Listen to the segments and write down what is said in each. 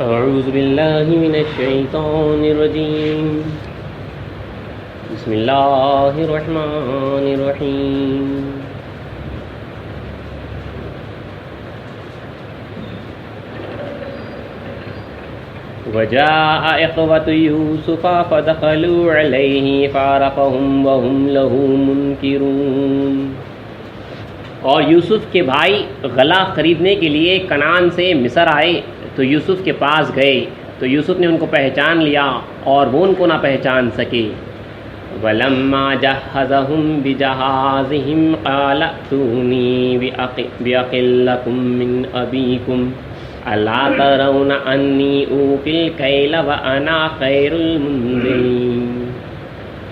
أعوذ بالله من الشيطان الرجيم بسم الله الرحمن الرحيم وجاء إخوة يوسف فدخلوا عليه فعرفهم وهم له منكرون۔ اور یوسف کے بھائی غلہ خریدنے کے لیے کنعان سے مصر آئے تو یوسف کے پاس گئے تو یوسف نے ان کو پہچان لیا اور وہ ان کو نہ پہچان سکے۔ وَلَمَّا جَهَّزَهُم بِجَهَازِهِمْ قَالَ ائْتُونِي بِأَخٍ لَّكُم مِّنْ أَبِيكُمْ أَلَا تَرَوْنَ أَنِّي أُوفِي الْكَيْلَ وَأَنَا خَيْرُ الْمُنزِلِينَ۔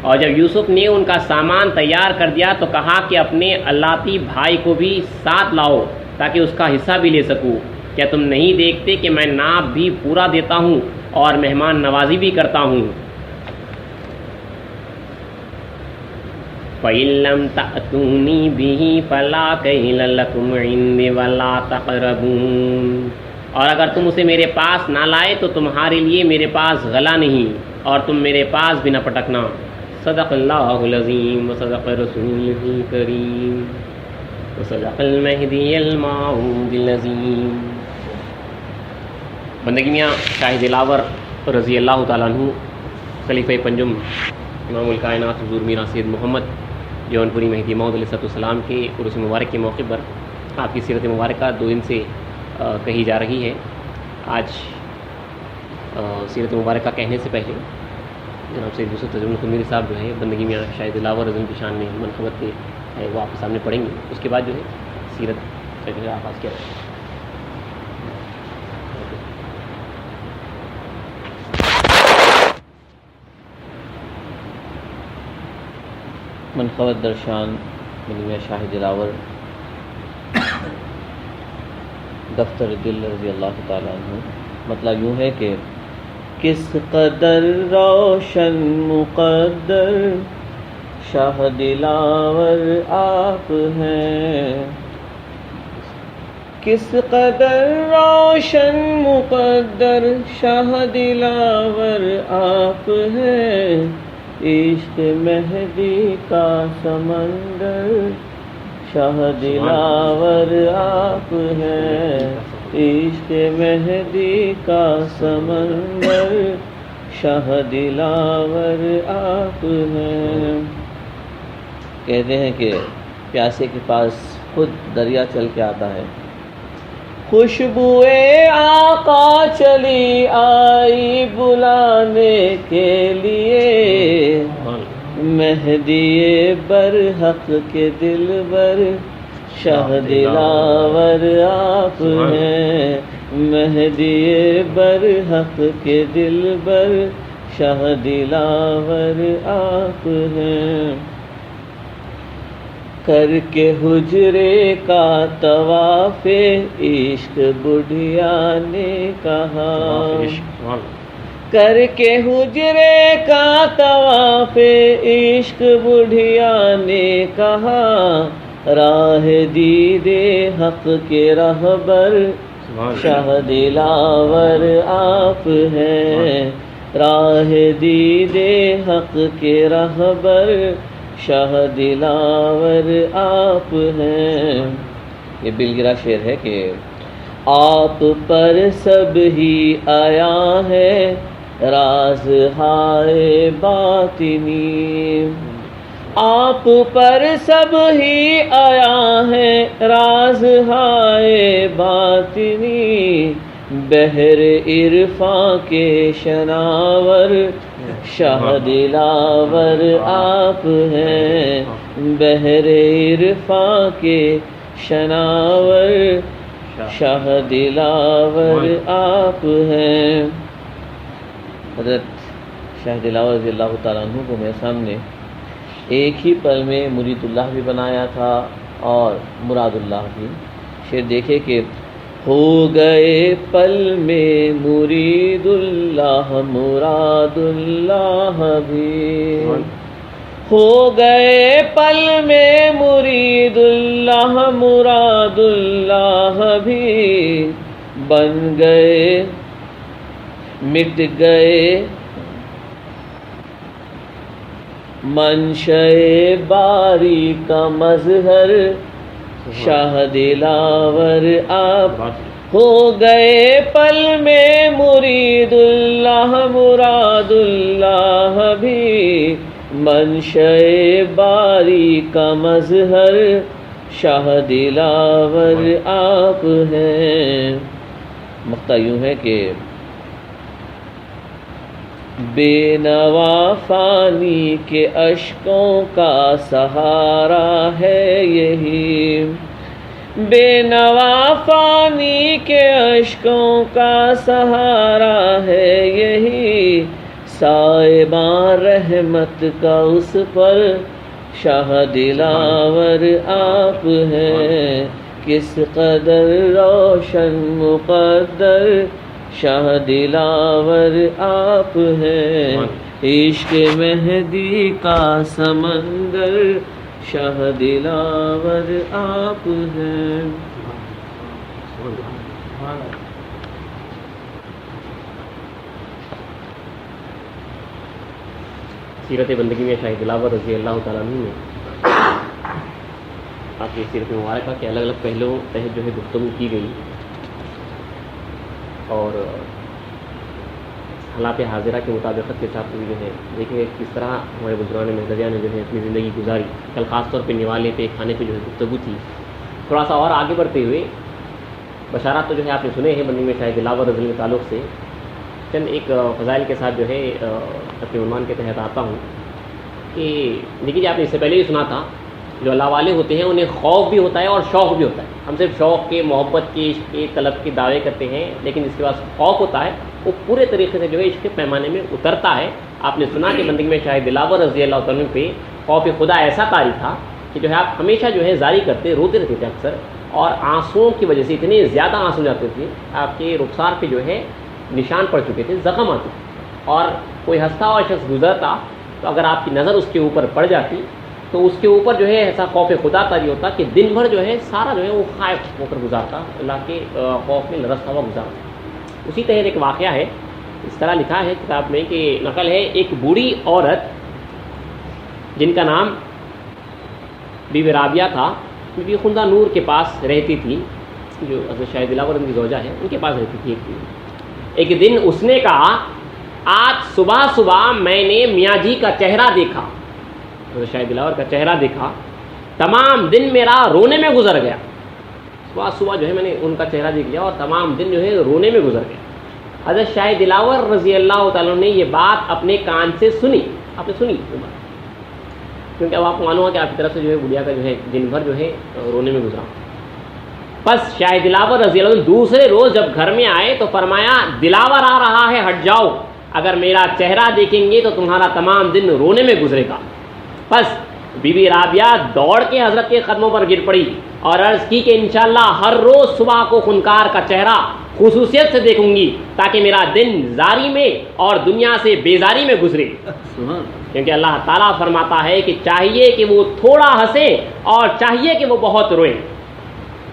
اور جب یوسف نے ان کا سامان تیار کر دیا تو کہا کہ اپنے اللاتی بھائی کو بھی ساتھ لاؤ تاکہ اس کا حصہ بھی لے سکوں۔ کیا تم نہیں دیکھتے کہ میں ناپ بھی پورا دیتا ہوں اور مہمان نوازی بھی کرتا ہوں؟ فَإِن لَّمْ تَأْتُونِي بِهِ فَلَا كَيْلَ لَكُمْ عِندِي وَلَا تَقْرَبُونِ۔ اور اگر تم اسے میرے پاس نہ لائے تو تمہارے لیے میرے پاس غلہ نہیں اور تم میرے پاس بھی نہ پٹکنا۔ صدق اللہ العظیم وصدق رسولہ الکریم وصدق المہدی الموعود العظیم۔ بندگی میاں شاہ دلاور رضی اللہ تعالیٰ عنہ خلیفہ پنجم امام الکائنات حضور میرا سید محمد جونپوری مہدی موعود علیہ السلام کے عرس مبارک کے موقع پر آپ کی سیرت مبارکہ 2 دن سے کہی جا رہی ہے۔ آج سیرت مبارکہ کہنے سے پہلے جناب سید یوسف تجربہ القمیری صاحب جو ہے بندگی میاں شاہ دلاور رضی کی شان میں منقبت کے ہے وہ آپ کے سامنے پڑھیں گے، اس کے بعد جو ہے سیرت کا جو ہے آغاز کیا جائے۔ منقبت درشان بندگی میاں شاہ دلاور دفتر دل رضی اللہ تعالیٰ عنہ۔ مطلب یوں ہے کہ کس قدر روشن مقدر شاہ دلاور آپ ہیں، کس قدر روشن مقدر شاہ دلاور آپ ہیں، عشق مہدی کا سمندر شاہ دلاور آپ ہیں، عشق مہدی کا سمندر شاہ دلاور آپ ہیں۔ کہتے ہیں کہ پیاسے کے پاس خود دریا چل کے آتا ہے، خوشبوئے آقا چلی آئی بلانے کے لیے، مہدی برحق کے دلبر شاہ دلاور آپ ہیں، مہدی برحق کے دلبر شاہ دلاور آپ ہیں۔ کر کے حجرے کا طواف عشق بڑھیا نے کہا، کر کے حجرے کا طواف عشق بڑھیا نے کہا، راہ دید حق کے رہبر شاہ دلاور آپ ہیں، راہ دید حق کے رہبر شاہ دلاور آپ ہیں۔ یہ بلگرا شعر ہے کہ آپ پر سب ہی آیا ہے راز ہائے باطنی، آپ پر سب ہی آیا ہے راز ہائے باطنی، بحر عرفاں کے شناور شاہ دلاور آپ ہیں، بحر عرفاں کے شناور شاہ دلاور آپ ہیں۔ حضرت شاہ دلاور رضی اللہ تعالیٰ عنہ کو میرے سامنے ایک ہی پل میں مرید اللہ بھی بنایا تھا اور مراد اللہ بھی۔ شعر دیکھے کہ ہو گئے پل میں مرید اللہ مراد اللہ بھی، ہو گئے پل میں مرید اللہ مراد اللہ بھی، بن گئے مٹ گئے منشئے باری کا مظہر، شاہ دلاور آپ ہو گئے پل میں مرید اللہ، مراد اللہ بھی منشئے باری کا مظہر، شاہ دلاور آپ ہیں۔ مقطع یوں ہے کہ بے نوا فانی کے اشکوں کا سہارا ہے یہی، بے نوا فانی کے اشکوں کا سہارا ہے یہی، سائبان رحمت کا اس پر شاہ دلاور آپ ہیں۔ کس قدر روشن مقدر شاہ دلاور آپ ہیں، عشق مہدی کا سمندر شاہ دلاور آپ ہیں۔ سیرت بندگی میں شاہ دلاور رضی اللہ تعالیٰ عنہ نے آپ کی سیرت مبارکہ کے الگ الگ پہلوؤں تحت جو ہے گفتگو کی گئی، اور حالات حاضرہ کے مطابقت کے ساتھ جو ہے دیکھیں کس طرح ہمارے بزرگان مہدویہ نے جو ہے اپنی زندگی گزاری۔ کل خاص طور پہ نوالے پہ کھانے پہ جو ہے گفتگو تھی۔ تھوڑا سا اور آگے بڑھتے ہوئے بشارات تو جو ہے آپ نے سنے ہیں بندگی میں شاہ دلاور رضی اللہ کے تعلق سے، چند ایک فضائل کے ساتھ جو ہے اپنے عنوان کے تحت آتا ہوں کہ دیکھیے آپ نے اس سے پہلے ہی سنا تھا، جو اللہ والے ہوتے ہیں انہیں خوف بھی ہوتا ہے اور شوق بھی ہوتا ہے۔ ہم صرف شوق کے، محبت کے، عشق کے، طلب کے دعوے کرتے ہیں، لیکن اس کے بعد خوف ہوتا ہے وہ پورے طریقے سے جو ہے عشق کے پیمانے میں اترتا ہے۔ آپ نے سنا کہ بندگی میں شاہ دلاور رضی اللہ تعالیٰ پہ خوف خدا ایسا طاری تھا کہ جو ہے آپ ہمیشہ جو ہے زاری کرتے، روتے رہتے تھے اکثر، اور آنسوؤں کی وجہ سے اتنے زیادہ آنسو جاتے تھے آپ کے رخسار پہ جو ہے نشان پڑ چکے تھے، زخم آتے تھے، اور کوئی ہنستا ہوا شخص گزرتا تو اگر آپ کی نظر اس کے اوپر پڑ جاتی تو اس کے اوپر جو ہے ایسا خوف خدا طاری ہوتا کہ دن بھر جو ہے سارا جو ہے وہ خائف ہو کر گزارتا، اللہ کے خوف میں لرزتا ہوا گزارتا۔ اسی طرح ایک واقعہ ہے، اس طرح لکھا ہے کتاب میں کہ نقل ہے، ایک بوڑھی عورت جن کا نام بی بی رابعہ تھا، بی بی خندہ نور کے پاس رہتی تھی، جو حضرت شاہ دلاور ان کی زوجہ ہے، ان کے پاس رہتی تھی۔ ایک دن اس نے کہا، آج صبح صبح میں نے میاں جی کا چہرہ دیکھا، حضرت شاہ دلاور کا چہرہ دیکھا، تمام دن میرا رونے میں گزر گیا۔ صبح صبح جو ہے میں نے ان کا چہرہ دیکھ لیا اور تمام دن جو ہے رونے میں گزر گیا۔ حضرت شاہ دلاور رضی اللہ تعالیٰ نے یہ بات اپنے کان سے سنی، آپ نے سنی یہ بات، کیونکہ اب آپ کو معلوم ہے کہ آپ کی طرف سے جو ہے گڑیا کا جو ہے دن بھر جو ہے رونے میں گزرا۔ بس شاہ دلاور رضی اللہ عنہ دوسرے روز جب گھر میں آئے تو فرمایا، دلاور آ رہا ہے، ہٹ جاؤ، اگر میرا چہرہ دیکھیں گے تو تمہارا تمام دن رونے میں گزرے گا۔ بس بی بی رابعہ دوڑ کے حضرت کے قدموں پر گر پڑی اور عرض کی کہ انشاءاللہ ہر روز صبح کو خنکار کا چہرہ خصوصیت سے دیکھوں گی تاکہ میرا دن زاری میں اور دنیا سے بیزاری میں گزرے، کیونکہ اللہ تعالیٰ فرماتا ہے کہ چاہیے کہ وہ تھوڑا ہنسے اور چاہیے کہ وہ بہت روئے۔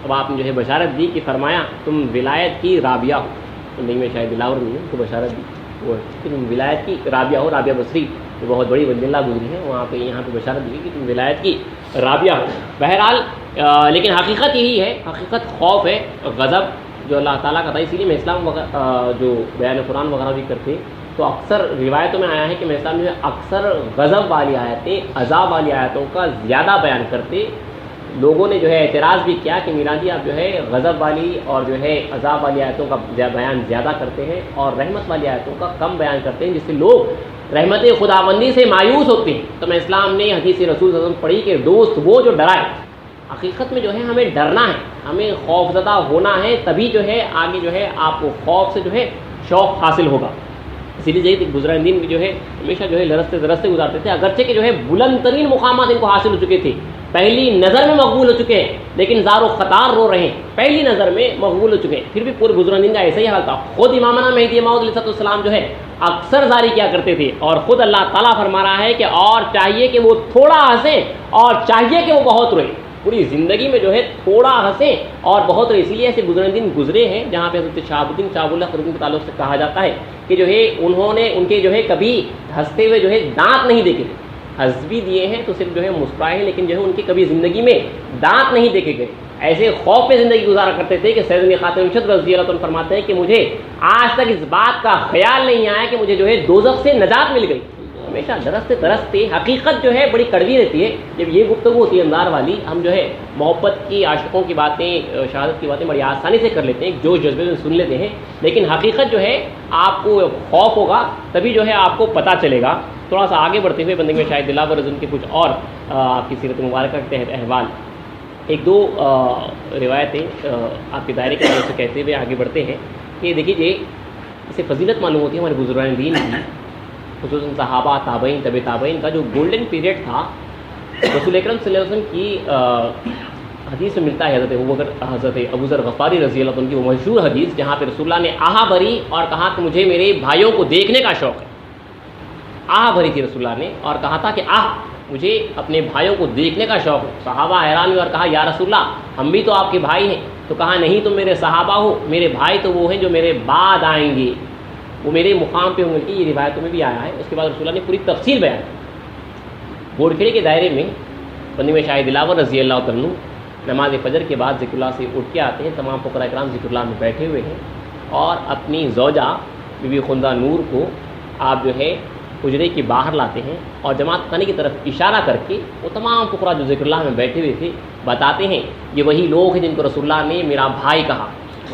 اب آپ نے جو ہے بشارت دی کہ فرمایا تم ولایت کی رابعہ ہو، زندگی میں شاید دلاور نہیں ہے تو بشارت دی وہ کہ تم ولایت کی رابعہ ہو، رابعہ بصری جو بہت بڑی ولی اللہ گزری ہے، وہاں پہ یہاں پہ بشارت دی کہ تم ولایت کی رابعہ ہو۔ بہرحال لیکن حقیقت یہی ہے، حقیقت خوف ہے، غضب جو اللہ تعالیٰ کا تھا۔ اسی لیے میں اسلام جو بیان قرآن وغیرہ بھی کرتے تو اکثر روایتوں میں آیا ہے کہ میں اسلام جو ہے اکثر غضب والی آیتیں، عذاب والی آیتوں کا زیادہ بیان کرتے۔ لوگوں نے جو ہے اعتراض بھی کیا کہ میرادی آپ جو ہے غضب والی اور جو ہے عذاب والی آیتوں کا بیان زیادہ کرتے ہیں اور رحمت والی آیتوں کا کم بیان کرتے ہیں، جس سے لوگ رحمت خداوندی سے مایوس ہوتے ہیں۔ تو میں اسلام نے حدیث رسول صلی اللہ علیہ وسلم پڑھی کہ دوست وہ جو ڈرائے، حقیقت میں جو ہے ہمیں ڈرنا ہے، ہمیں خوف زدہ ہونا ہے، تبھی جو ہے آگے جو ہے آپ کو خوف سے جو ہے شوق حاصل ہوگا۔ اسی لیے گزران دین بھی جو ہے ہمیشہ جو ہے لرزتے درستے گزارتے تھے، اگرچہ کہ جو ہے بلند ترین مقامات ان کو حاصل ہو چکے تھے، پہلی نظر میں مقبول ہو چکے ہیں، لیکن زار و خطار رو رہے ہیں، پہلی نظر میں مقبول ہو چکے ہیں، پھر بھی پورے گزران دین کا ایسا ہی حال تھا۔ خود امامنا مہدی موعود علیہ السلام جو ہے اکثر زاری کیا کرتے تھے، اور خود اللہ تعالیٰ فرما رہا ہے کہ اور چاہیے کہ وہ تھوڑا ہنسیں اور چاہیے کہ وہ بہت روئیں۔ پوری زندگی میں جو ہے تھوڑا ہنسیں اور بہت اسی لیے ایسے گزرے دن گزرے ہیں جہاں پہ حضرت شہاب الدین شہاب اللہ قرطبی کے تعلق سے کہا جاتا ہے کہ جو ہے انہوں نے ان کے جو ہے کبھی ہنستے ہوئے جو ہے دانت نہیں دیکھے تھے، ہنس بھی دیے ہیں تو صرف جو ہے مسکرائے ہیں، لیکن جو ہے ان کی کبھی زندگی میں دانت نہیں دیکھے گئے، ایسے خوف میں زندگی گزارا کرتے تھے کہ سیدنا خاتم الانبیاء رضی اللہ عنہ فرماتے ہیں کہ مجھے آج تک اس بات کا خیال نہیں آیا کہ مجھے جو ہے دوزخ سے نجات مل گئی، ہمیشہ درستے درستے حقیقت جو ہے بڑی کڑوی رہتی ہے۔ جب یہ گفتگو ہوتی ہے اندار والی، ہم جو ہے محبت کی عاشقوں کی باتیں شہادت کی باتیں بڑی آسانی سے کر لیتے ہیں، جو جذبے میں سن لیتے ہیں، لیکن حقیقت جو ہے آپ کو خوف ہوگا تبھی جو ہے آپ کو پتہ چلے گا۔ تھوڑا سا آگے بڑھتے ہوئے بندگی میں شاہد دلاور رضی کے کچھ اور آپ کی سیرت مبارکہ کے تحت احوال، ایک دو روایتیں آپ کے دائرے کے طرف سے کہتے ہوئے آگے بڑھتے ہیں کہ دیکھیے اسے فضیلت معلوم ہوتی ہے ہمارے بزرگان دین کی، خصوصاً صحابہ تابعین طب تابعین کا جو گولڈن پیریڈ تھا۔ رسول اکرم صلی اللہ علیہ وسلم کی حدیث میں ملتا ہے حضرت ابو ذر غفاری رضی اللہ عنہ کی وہ مشہور حدیث جہاں پہ رسول اللہ نے آہا بھری اور کہا کہ مجھے میرے بھائیوں کو دیکھنے کا شوق ہے، آہا بھری تھی رسول اللہ نے اور کہا تھا کہ مجھے اپنے بھائیوں کو دیکھنے کا شوق ہے۔ صحابہ حیران ہوئے اور کہا یا رسول اللہ ہم بھی تو آپ کے بھائی ہیں، تو کہا نہیں تم میرے صحابہ ہو، میرے بھائی تو وہ ہیں جو میرے بعد آئیں گے، وہ میرے مقام پہ ہوں گے، یہ روایتوں میں بھی آیا ہے۔ اس کے بعد رسول اللہ نے پوری تفصیل بیان کی۔ بوڑکھیڑے کے دائرے میں بندی میں شاہد دلاور رضی اللہ عنہ نماز فجر کے بعد ذکر اللہ سے اٹھ کے آتے ہیں، تمام فقراء کرام ذکر اللہ میں بیٹھے ہوئے ہیں اور اپنی زوجہ بی بی خندہ نور کو آپ جو ہے حجرے کے باہر لاتے ہیں اور جماعت خانے کی طرف اشارہ کر کے وہ تمام فقراء جو ذکر اللہ میں بیٹھے ہوئے تھے بتاتے ہیں یہ وہی لوگ ہیں جن کو رسول اللہ نے میرا بھائی کہا،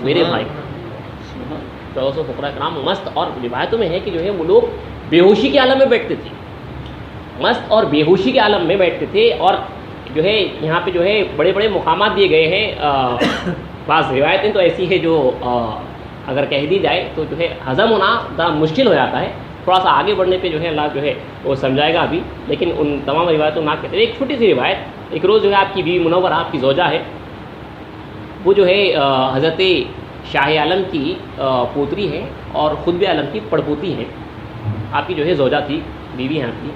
میرے بھائی کہا۔ 1400 فقراء کرام مست، اور روایتوں میں ہے کہ جو ہے وہ لوگ بے ہوشی کے عالم میں بیٹھتے تھے، مست اور بے ہوشی کے عالم میں بیٹھتے تھے، اور جو ہے یہاں پہ جو ہے بڑے بڑے مقامات دیے گئے ہیں۔ بعض روایتیں تو ایسی ہے جو اگر کہہ دی جائے تو جو ہے ہضم ہونا ذرا مشکل ہو جاتا ہے، تھوڑا سا آگے بڑھنے پہ جو ہے اللہ جو ہے وہ سمجھائے گا ابھی، لیکن ان تمام روایتوں نہ کہتے۔ ایک چھوٹی سی روایت، ایک روز جو ہے آپ کی بیوی منورہ آپ کی زوجہ ہے، وہ جو ہے حضرت شاہ عالم کی پوتری ہے اور خطب عالم کی پڑپوتی ہے، آپ کی جو ہے زوجہ تھی، بیوی ہیں آپ کی،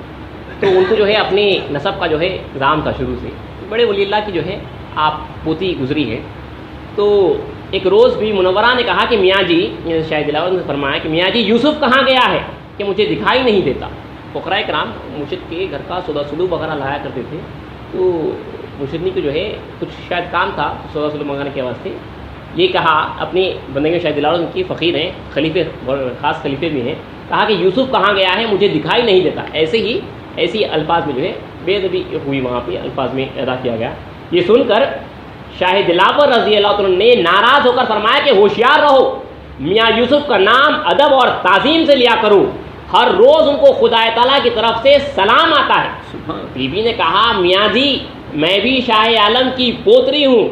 تو ان کو جو ہے اپنے نسب کا جو ہے نظام تھا شروع سے، بڑے ولی اللہ کی جو ہے آپ پوتی گزری ہے۔ تو ایک روز بھی منورہ نے کہا کہ میاں جی، شاہد دلاور نے فرمایا کہ میاں جی یوسف کہاں گیا ہے کہ مجھے دکھائی نہیں دیتا۔ فقراء کرام مرشد کے گھر کا سودا سلوک وغیرہ لایا کرتے تھے، تو مرشدنی کو جو ہے کچھ شاید کام تھا سودا سلوک منگانے کے واسطے، یہ کہا اپنی بندگی شاہد دلاور کی فقیر ہیں، خلیفے خاص خلیفے بھی ہیں، کہا کہ یوسف کہاں گیا ہے مجھے دکھائی نہیں دیتا۔ ایسی الفاظ میں جو ہے بے ادبی ہوئی، وہاں پہ الفاظ میں ادا کیا گیا۔ یہ سن کر شاہ دلاور رضی اللہ عنہ نے ناراض ہو کر فرمایا کہ ہوشیار رہو، میاں یوسف کا نام ادب اور تعظیم سے لیا کرو، ہر روز ان کو خدا تعالیٰ کی طرف سے سلام آتا ہے۔ بی بی نے کہا میاں جی میں بھی شاہ عالم کی پوتری ہوں۔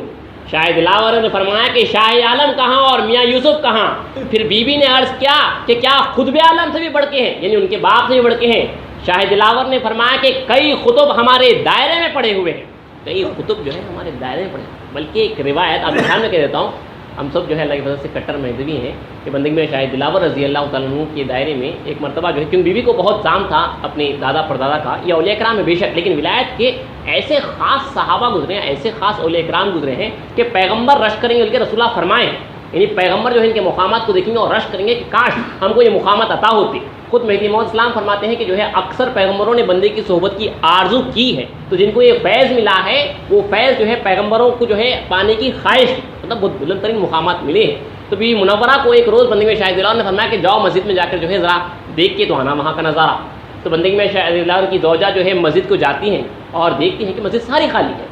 شاہ دلاور نے فرمایا کہ شاہ عالم کہاں اور میاں یوسف کہاں؟ پھر بی بی نے عرض کیا کہ کیا خطب عالم سے بھی بڑھ کے ہیں، یعنی ان کے باپ سے بھی بڑھ کے ہیں؟ شاہ دلاور نے فرمایا کہ کئی خطب ہمارے دائرے میں پڑے ہوئے ہیں، کئی خطب جو ہے ہمارے دائرے میں پڑے ہیں۔ بلکہ ایک روایت آپ کے سامنے کہہ دیتا ہوں، ہم سب جو ہے اللہ کی فضل سے کٹر مہدوی ہیں کہ بندگی میں شاہ دلاور رضی اللہ تعالیٰ عنہ کے دائرے میں ایک مرتبہ جو ہے، کیونکہ بیوی کو بہت زام تھا اپنے دادا پردادا کا یا اولیاء کرام میں بے شک، لیکن ولایت کے ایسے خاص صحابہ گزرے ہیں، ایسے خاص اولیاء کرام گزرے ہیں کہ پیغمبر رش کریں گے، بلکہ رسول اللہ فرمائے ہیں، یعنی پیغمبر جو ہے ان کے مقامات کو دیکھیں گے اور رش کریں گے کہ کاش ہم کو یہ مقامات عطا ہوتی۔ خود مہدی موعود اسلام فرماتے ہیں کہ جو ہے اکثر پیغمبروں نے بندے کی صحبت کی آرزو کی ہے، تو جن کو یہ فیض ملا ہے وہ فیض جو ہے پیغمبروں کو جو ہے پانے کی خواہش کی، مطلب بہت بلند ترین مقامات ملے ہیں۔ تو بھی منورہ کو ایک روز بندگی میں شاہد دلاور نے فرمایا کہ جاؤ مسجد میں جا کر جو ہے ذرا دیکھ کے تو آنا وہاں کا نظارہ۔ تو بندگی میں شاہد دلاور کی زوجہ جو ہے مسجد کو جاتی ہیں اور دیکھتی ہیں کہ مسجد ساری خالی ہے،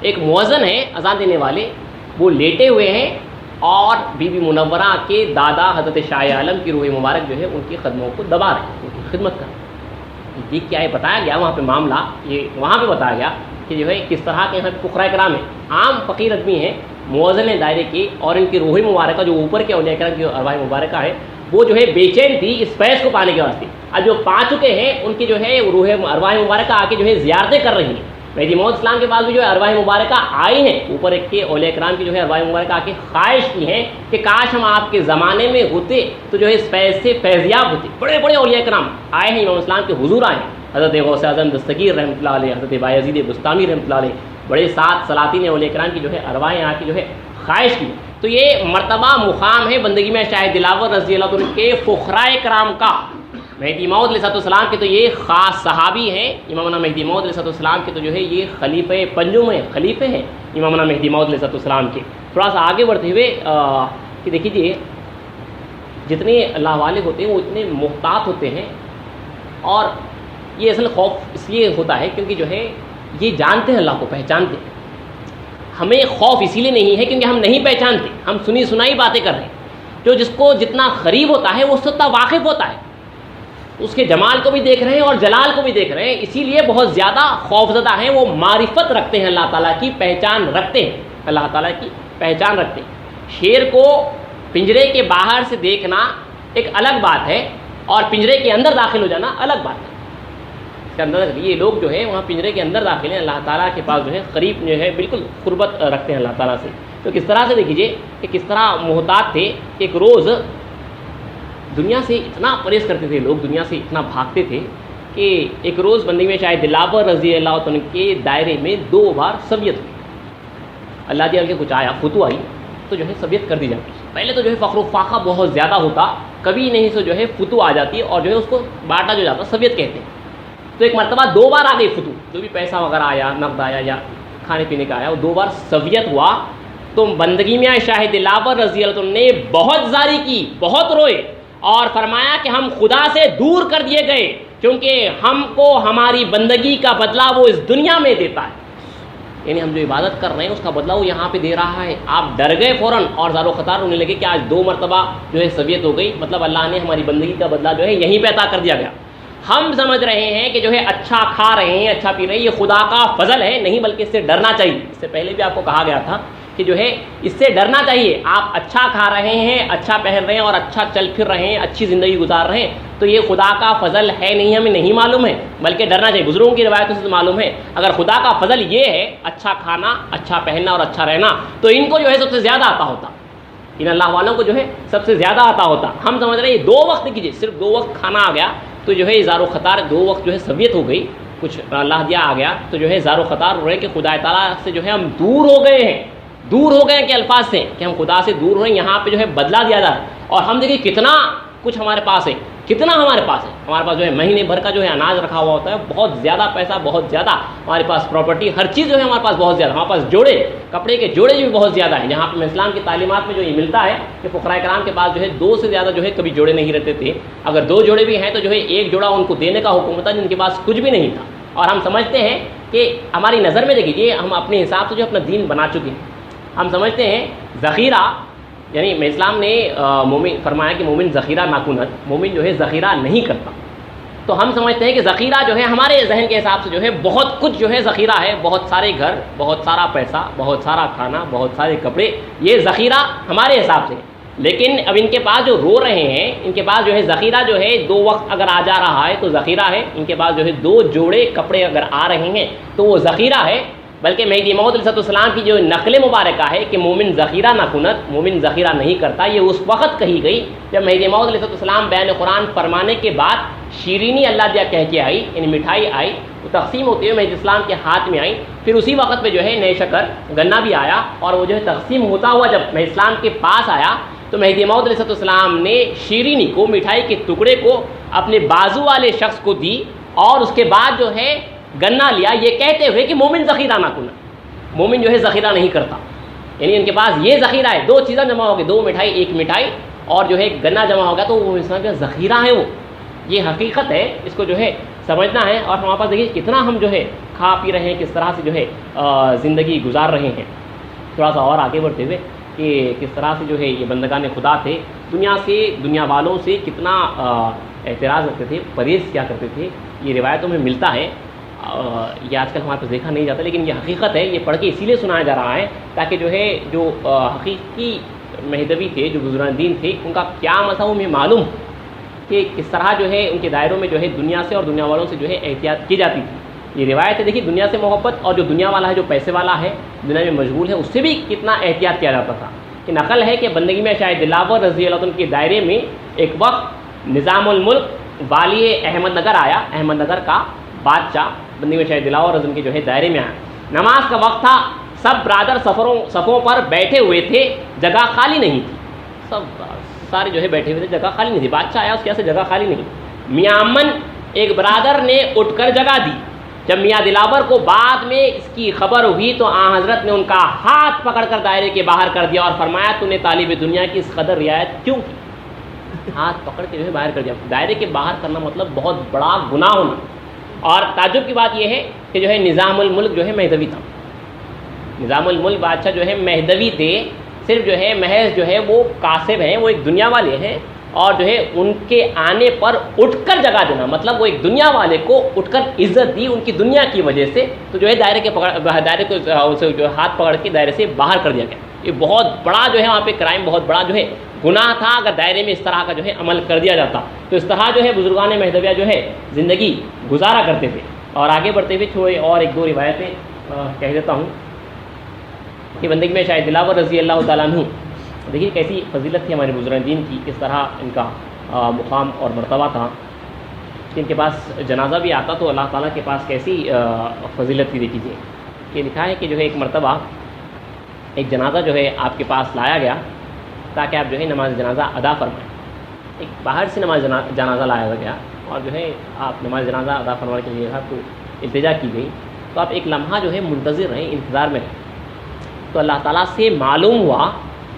ایک مؤذن ہے اذان دینے والے، وہ لیٹے ہوئے ہیں اور بی بی منورہ کے دادا حضرت شاہ عالم کی روح مبارک جو ہے ان کی قدموں کو دبا رہے ہیں، ان کی خدمت کر رہے ہیں۔ دیکھ کیا ہے بتایا گیا وہاں پہ معاملہ، یہ وہاں پہ بتایا گیا کہ جو ہے کس طرح کے یہاں فقراء کرام ہیں، عام فقیر آدمی ہیں، مؤذن دائرے کے، اور ان کی روح مبارکہ جو اوپر کے اولیاء کرام کی ارواح مبارکہ ہے وہ جو ہے بے چین تھی اس فیض کو پانے کے واسطے۔ اب جو پا چکے ہیں ان کی جو ہے روح ارواح مبارکہ آ کے جو ہے زیارتیں کر رہی ہیں۔ مہدی موعود اسلام کے پاس بھی جو ہے ارواح مبارکہ آئی ہیں، اوپر ایک کے اولیاء کرام کی جو ہے ارواح مبارکہ آ کے خواہش کی ہیں کہ کاش ہم آپ کے زمانے میں ہوتے تو جو ہے اس فیض سے فیضیاب ہوتے۔ بڑے بڑے اولیاء کرام آئے ہیں، امام اسلام کے حضور آئے ہیں، حضرت غوث اعظم دستگیر رحمۃ اللہ علیہ، حضرت بایزید بستامی رحمۃ اللہ علیہ، بڑے 7 سلاطین اولیاء کرام کی جو ہے ارواح یہاں کی جو ہے خواہش کی. تو یہ مرتبہ مقام ہے بندگی میں شاہ دلاور رضی اللہ عنہ کے فقراء کرام کا. مہدی موعود علیہ السلام کے تو یہ خاص صحابی ہیں. امامنا مہدی موعود علیہ السلام کے تو جو ہے یہ خلیفہ پنجم ہیں، خلیفے ہیں امامنا مہدی موعود علیہ السلام کے. تھوڑا سا آگے بڑھتے ہوئے کہ دیکھیے جتنے اللہ والے ہوتے ہیں وہ اتنے محتاط ہوتے ہیں، اور یہ اصل خوف اس لیے ہوتا ہے کیونکہ جو ہے یہ جانتے ہیں، اللہ کو پہچانتے ہیں. ہمیں خوف اسی لیے نہیں ہے کیونکہ ہم نہیں پہچانتے، ہم سنی سنائی باتیں کر رہے ہیں. جو جس کو جتنا قریب ہوتا ہے وہ اس سے اتنا واقف ہوتا ہے، اس کے جمال کو بھی دیکھ رہے ہیں اور جلال کو بھی دیکھ رہے ہیں، اسی لیے بہت زیادہ خوفزدہ ہیں. وہ معرفت رکھتے ہیں، اللہ تعالیٰ کی پہچان رکھتے ہیں، اللہ تعالیٰ کی پہچان رکھتے ہیں. شیر کو پنجرے کے باہر سے دیکھنا ایک الگ بات ہے، اور پنجرے کے اندر داخل ہو جانا الگ بات ہے. اس کے اندر یہ لوگ جو ہے وہاں پنجرے کے اندر داخل ہیں، اللہ تعالیٰ کے پاس جو ہے قریب جو ہے بالکل قربت رکھتے ہیں اللہ تعالیٰ سے. تو کس طرح سے دیکھیے کہ کس طرح محتاط تھے. ایک روز دنیا سے اتنا پرہیز کرتے تھے لوگ، دنیا سے اتنا بھاگتے تھے کہ ایک روز بندگی میں شاید دلاور رضی اللہ عنہ کے دائرے میں 2 بار سبیت ہوئی. اللہ تعالیٰ کے کچھ آیا، فتو آئی تو جو ہے سبیت کر دی جاتی. پہلے تو جو ہے فخر و فاقہ بہت زیادہ ہوتا، کبھی نہیں سے جو ہے فتو آ جاتی اور جو ہے اس کو بانٹا جو جاتا سبیت کہتے ہیں. تو ایک مرتبہ 2 بار آ گئی فتو، جو بھی پیسہ وغیرہ آیا، نقد آیا یا کھانے پینے کا آیا، وہ 2 بار سبیت ہوا. تو بندگی میں شاہ دلاور رضی اللہ عنہ نے بہت زاری کی، بہت روئے اور فرمایا کہ ہم خدا سے دور کر دیے گئے کیونکہ ہم کو ہماری بندگی کا بدلہ وہ اس دنیا میں دیتا ہے. یعنی ہم جو عبادت کر رہے ہیں اس کا بدلہ وہ یہاں پہ دے رہا ہے. آپ ڈر گئے فوراً اور زار و خطار ہونے لگے کہ آج 2 مرتبہ جو ہے سبیت ہو گئی، مطلب اللہ نے ہماری بندگی کا بدلہ جو ہے یہیں پہ عطا کر دیا گیا. ہم سمجھ رہے ہیں کہ جو ہے اچھا کھا رہے ہیں، اچھا پی رہے ہیں، یہ خدا کا فضل ہے، نہیں بلکہ اس سے ڈرنا چاہیے. اس سے پہلے بھی آپ کو کہا گیا تھا کہ جو ہے اس سے ڈرنا چاہیے. آپ اچھا کھا رہے ہیں، اچھا پہن رہے ہیں اور اچھا چل پھر رہے ہیں، اچھی زندگی گزار رہے ہیں، تو یہ خدا کا فضل ہے نہیں، ہمیں نہیں معلوم ہے بلکہ ڈرنا چاہیے. بزرگوں کی روایتوں سے تو معلوم ہے اگر خدا کا فضل یہ ہے اچھا کھانا، اچھا پہننا اور اچھا رہنا، تو ان کو جو ہے سب سے زیادہ آتا ہوتا، ان اللہ والوں کو جو ہے سب سے زیادہ آتا ہوتا. ہم سمجھ رہے ہیں یہ 2 وقت کیجیے، صرف 2 وقت کھانا آ گیا تو جو ہے زار و خطار 2 وقت جو ہے سبیت ہو گئی، کچھ اللہ دیا آ گیا تو جو ہے زار و خطار ہو رہے کہ خدا تعالیٰ سے جو ہے ہم دور ہو گئے ہیں، دور ہو گئے کے الفاظ سے کہ ہم خدا سے دور ہوئے. یہاں پہ جو ہے بدلہ دیا جا رہا ہے اور ہم دیکھیں کتنا کچھ ہمارے پاس ہے، کتنا ہمارے پاس ہے. ہمارے پاس جو ہے مہینے بھر کا جو ہے اناج رکھا ہوا ہوتا ہے، بہت زیادہ پیسہ، بہت زیادہ ہمارے پاس پراپرٹی، ہر چیز جو ہے ہمارے پاس بہت زیادہ. ہمارے پاس جوڑے، کپڑے کے جوڑے جو بھی بہت زیادہ ہیں. جہاں پہ اسلام کی تعلیمات میں جو یہ ملتا ہے کہ فقراء کرام کے پاس جو ہے 2 سے زیادہ جو ہے کبھی جوڑے نہیں رہتے تھے. اگر 2 جوڑے بھی ہیں تو جو ہے 1 جوڑا ان کو دینے کا حکم تھا جن کے پاس کچھ بھی نہیں تھا. اور ہم سمجھتے ہیں کہ ہماری نظر میں دیکھیے ہم اپنے حساب سے جو اپنا دین بنا چکے ہیں. ہم سمجھتے ہیں ذخیرہ، یعنی اسلام نے مومن فرمایا کہ مومن ذخیرہ نہ کند، مومن جو ہے ذخیرہ نہیں کرتا. تو ہم سمجھتے ہیں کہ ذخیرہ جو ہے ہمارے ذہن کے حساب سے جو ہے بہت کچھ جو ہے ذخیرہ ہے، بہت سارے گھر، بہت سارا پیسہ، بہت سارا کھانا، بہت سارے کپڑے، یہ ذخیرہ ہمارے حساب سے. لیکن اب ان کے پاس جو رو رہے ہیں، ان کے پاس جو ہے ذخیرہ جو ہے 2 وقت اگر آ جا رہا ہے تو ذخیرہ ہے. ان کے پاس جو ہے 2 جوڑے کپڑے اگر آ رہے ہیں تو وہ ذخیرہ ہے. بلکہ مہدی موعود علیہ السلام کی جو نقل مبارکہ ہے کہ مومن ذخیرہ نہ کنت، مومن ذخیرہ نہیں کرتا، یہ اس وقت کہی گئی جب مہدی موعود علیہ السلام بیان قرآن فرمانے کے بعد شیرینی اللہ دیا کہہ کے آئی، یعنی مٹھائی آئی، وہ تقسیم ہوتے ہوئے مہدی اسلام کے ہاتھ میں آئی. پھر اسی وقت پہ جو ہے نئے شکر گنا بھی آیا اور وہ جو ہے تقسیم ہوتا ہوا جب مہدی اسلام کے پاس آیا تو مہدی موعود علیہ السلام نے شیرینی کو، مٹھائی کے ٹکڑے کو اپنے بازو والے شخص کو دی اور اس کے بعد جو ہے گنا لیا، یہ کہتے ہوئے کہ مومن ذخیرہ نہ کن، مومن جو ہے ذخیرہ نہیں کرتا. یعنی ان کے پاس یہ ذخیرہ ہے، 2 چیزیں جمع ہو گئی، 2 مٹھائی، 1 مٹھائی اور جو ہے گنا جمع ہو گیا تو وہ انسان کا ذخیرہ ہے. وہ یہ حقیقت ہے، اس کو جو ہے سمجھنا ہے. اور ہمارے پاس دیکھیے کتنا ہم جو ہے کھا پی رہے ہیں، کس طرح سے جو ہے زندگی گزار رہے ہیں. تھوڑا سا اور آگے بڑھتے ہوئے کہ کس طرح سے جو ہے یہ بندگان خدا تھے، دنیا سے، دنیا والوں سے کتنا اعتراض رکھتے تھے، پرہیز کیا کرتے تھے. یہ روایتوں میں ملتا ہے، یہ آج کل ہمارے پاس دیکھا نہیں جاتا لیکن یہ حقیقت ہے. یہ پڑھ کے اسی لیے سنایا جا رہا ہے تاکہ جو ہے جو حقیقی مہدوی تھے، جو بزرگان دین تھے، ان کا کیا مسئلہ ہمیں معلوم کہ کس طرح جو ہے ان کے دائروں میں جو ہے دنیا سے اور دنیا والوں سے جو ہے احتیاط کی جاتی تھی. یہ روایت ہے. دیکھیے دنیا سے محبت اور جو دنیا والا ہے، جو پیسے والا ہے، دنیا میں مشغول ہے، اس سے بھی کتنا احتیاط کیا جاتا تھا. کہ نقل ہے کہ بندگی میں شاید دلاور رضی اللہ عنہ کے دائرے میں ایک وقت نظام الملک والی احمد نگر آیا، احمد نگر کا بادشاہ بندگی میں شاید دلاور رضی اللہ عنہ کے جو ہے دائرے میں آیا. نماز کا وقت تھا، سب برادر صفوں پر بیٹھے ہوئے تھے، جگہ خالی نہیں تھی، سب سارے جو ہے بیٹھے ہوئے تھے، جگہ خالی نہیں تھی، بادشاہ آیا اس کی وجہ سے جگہ خالی نہیں۔ میاں امن ایک برادر نے اٹھ کر جگہ دی۔ جب میاں دلاور کو بعد میں اس کی خبر ہوئی تو آن حضرت نے ان کا ہاتھ پکڑ کر دائرے کے باہر کر دیا اور فرمایا تو نے طالب دنیا کی اس قدر رعایت کیوں کی؟ ہاتھ پکڑ کے جو ہے باہر کر دیا۔ دائرے کے باہر کرنا مطلب بہت بڑا گناہ ہونا۔ اور تعجب کی بات یہ ہے کہ جو ہے نظام الملک جو ہے مہدوی تھا، نظام الملک بادشاہ جو ہے مہدوی تھے، صرف جو ہے محض جو ہے وہ کاسب ہیں، وہ ایک دنیا والے ہیں، اور جو ہے ان کے آنے پر اٹھ کر جگہ دینا مطلب وہ ایک دنیا والے کو اٹھ کر عزت دی ان کی دنیا کی وجہ سے، تو جو ہے دائرے کو جو ہاتھ پکڑ کے دائرے سے باہر کر دیا گیا۔ یہ بہت بڑا جو ہے وہاں پہ کرائم، بہت بڑا جو ہے گناہ تھا اگر دائرے میں اس طرح کا جو ہے عمل کر دیا جاتا۔ تو اس طرح جو ہے بزرگان مہدویہ جو ہے زندگی گزارا کرتے تھے۔ اور آگے بڑھتے ہوئے تھوڑے اور ایک دو روایتیں کہہ دیتا ہوں کہ بندگی میں شاید دلاور رضی اللہ تعالیٰ عنہ، دیکھیے کیسی فضیلت تھی ہمارے بزرگان دین کی، کس طرح ان کا مقام اور مرتبہ تھا کہ ان کے پاس جنازہ بھی آتا تو اللہ تعالیٰ کے پاس کیسی فضیلت تھی۔ دیکھیے یہ لکھا ہے کہ جو ہے ایک مرتبہ ایک جنازہ جو ہے آپ کے پاس لایا گیا تاکہ آپ جو ہے نماز جنازہ ادا فرمائیں۔ ایک باہر سے نماز جنازہ لایا گیا اور جو ہے آپ نماز جنازہ ادا فرمانے کے لیے آپ کو التجا کی گئی، تو آپ ایک لمحہ جو ہے منتظر رہیں، انتظار میں رہیں۔ تو اللہ تعالیٰ سے معلوم ہوا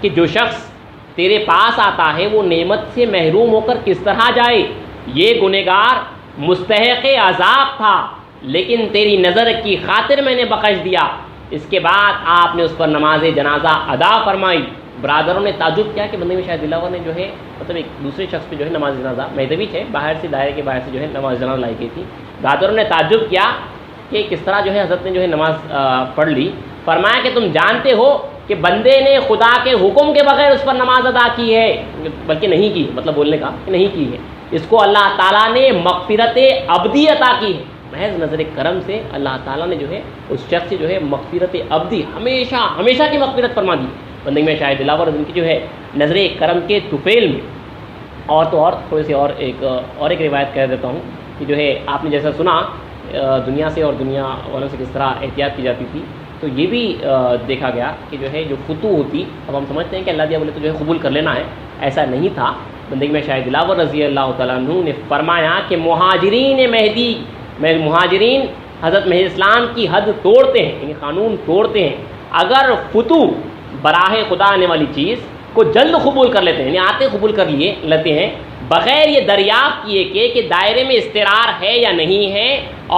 کہ جو شخص تیرے پاس آتا ہے وہ نعمت سے محروم ہو کر کس طرح جائے، یہ گنہگار مستحق عذاب تھا لیکن تیری نظر کی خاطر میں نے بخش دیا۔ اس کے بعد آپ نے اس پر نماز جنازہ ادا فرمائی۔ برادروں نے تعجب کیا کہ بندے میں شاید دلاور نے جو ہے مطلب ایک دوسرے شخص پہ جو ہے نماز جنازہ مہدوی ہے، باہر سے دائرے کے باہر سے جو ہے نماز جنازہ لائی گئی تھی۔ برادروں نے تعجب کیا کہ کس طرح جو ہے حضرت نے جو ہے نماز پڑھ لی۔ فرمایا کہ تم جانتے ہو کہ بندے نے خدا کے حکم کے بغیر اس پر نماز ادا کی ہے، بلکہ نہیں کی، مطلب بولنے کا کہ نہیں کی ہے، اس کو اللہ تعالیٰ نے مغفرت ابدی عطا کی ہے۔ محض نظر کرم سے اللہ تعالیٰ نے جو ہے اس شخص سے جو ہے مغفرت ابدی ہمیشہ ہمیشہ کی مغفرت فرما دی۔ بندے میں شاید دلاور ان کی جو ہے نظر کرم کے طفیل میں۔ اور تو اور تھوڑے سے اور ایک روایت کہہ دیتا ہوں کہ جو ہے آپ نے جیسا سنا دنیا سے اور دنیا والوں سے کس طرح احتیاط کی جاتی تھی، تو یہ بھی دیکھا گیا کہ جو ہے جو فتو ہوتی، اب ہم سمجھتے ہیں کہ اللہ دیا بولے تو جو ہے قبول کر لینا ہے، ایسا نہیں تھا۔ بندگی میں شاید دلاور رضی اللہ تعالیٰ عنہ نے فرمایا کہ مہاجرین حضرت مہدی اسلام کی حد توڑتے ہیں، یعنی قانون توڑتے ہیں۔ اگر فتو براہ خدا آنے والی چیز کو جلد قبول کر لیتے ہیں، یعنی آتے قبول کر لیتے ہیں بغیر یہ دریافت کیے کہ دائرے میں استقرار ہے یا نہیں ہے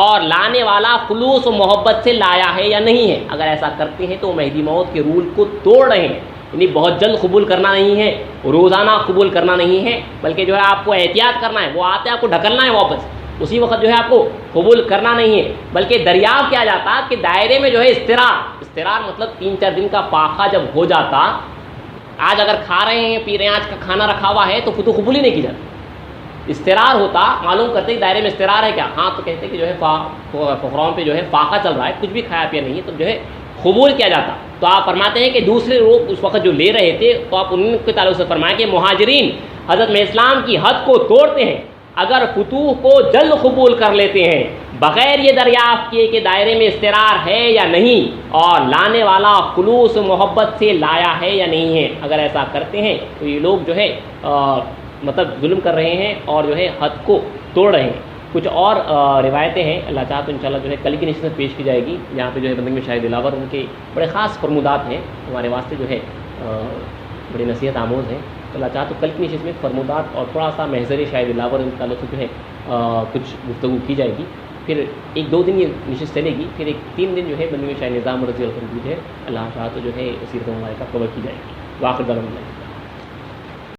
اور لانے والا خلوص و محبت سے لایا ہے یا نہیں ہے، اگر ایسا کرتے ہیں تو مہدی موت کے رول کو توڑ رہے ہیں۔ یعنی بہت جلد قبول کرنا نہیں ہے، روزانہ قبول کرنا نہیں ہے، بلکہ جو ہے آپ کو احتیاط کرنا ہے، وہ آتے آپ کو ڈھکلنا ہے واپس، اسی وقت جو ہے آپ کو قبول کرنا نہیں ہے، بلکہ دریافت کیا جاتا کہ دائرے میں جو ہے استقرار مطلب 3-4 دن کا فاقہ جب ہو جاتا، آج اگر کھا رہے ہیں پی رہے ہیں، آج کا کھانا رکھا ہوا ہے تو فتو قبول ہی نہیں کی جاتی۔ استقرار ہوتا، معلوم کرتے کہ دائرے میں استقرار ہے کیا، ہاں تو کہتے کہ جو ہے فقراؤں پہ جو ہے فاقہ چل رہا ہے، کچھ بھی کھایا پیا نہیں ہے، تو جو ہے قبول کیا جاتا۔ تو آپ فرماتے ہیں کہ دوسرے لوگ اس وقت جو لے رہے تھے تو آپ ان کے تعلق سے فرمائیں کہ مہاجرین حضرت میں اسلام کی حد کو توڑتے ہیں، اگر فتوح کو جلد قبول کر لیتے ہیں بغیر یہ دریافت کیے کہ دائرے میں استقرار ہے یا نہیں اور لانے والا خلوص محبت سے لایا ہے یا نہیں ہے، اگر ایسا کرتے ہیں تو یہ لوگ جو ہے مطلب ظلم کر رہے ہیں اور جو ہے حد کو توڑ رہے ہیں۔ کچھ اور روایتیں ہیں، اللہ چاہا تو انشاءاللہ جو ہے کل کی نشست میں پیش کی جائے گی، یہاں پہ جو ہے بندگی میں شاید دلاور ان کے بڑے خاص فرمودات ہیں ہمارے واسطے جو ہے بڑی نصیحت آموز ہیں۔ تو اللہ چاہا تو کل کی نشست میں فرمودات اور تھوڑا سا محضر شاید دلاور ان تعلق سے جو ہے کچھ گفتگو کی جائے گی، پھر 1-2 دن یہ نشست چلے گی، پھر 3 دن جو ہے بندگی میں شاید نظام رضی اللہ عنہ جو ہے اللہ چاہا تو جو ہے سیرت مبارکہ کور کی جائے گی۔ واخر دعوانا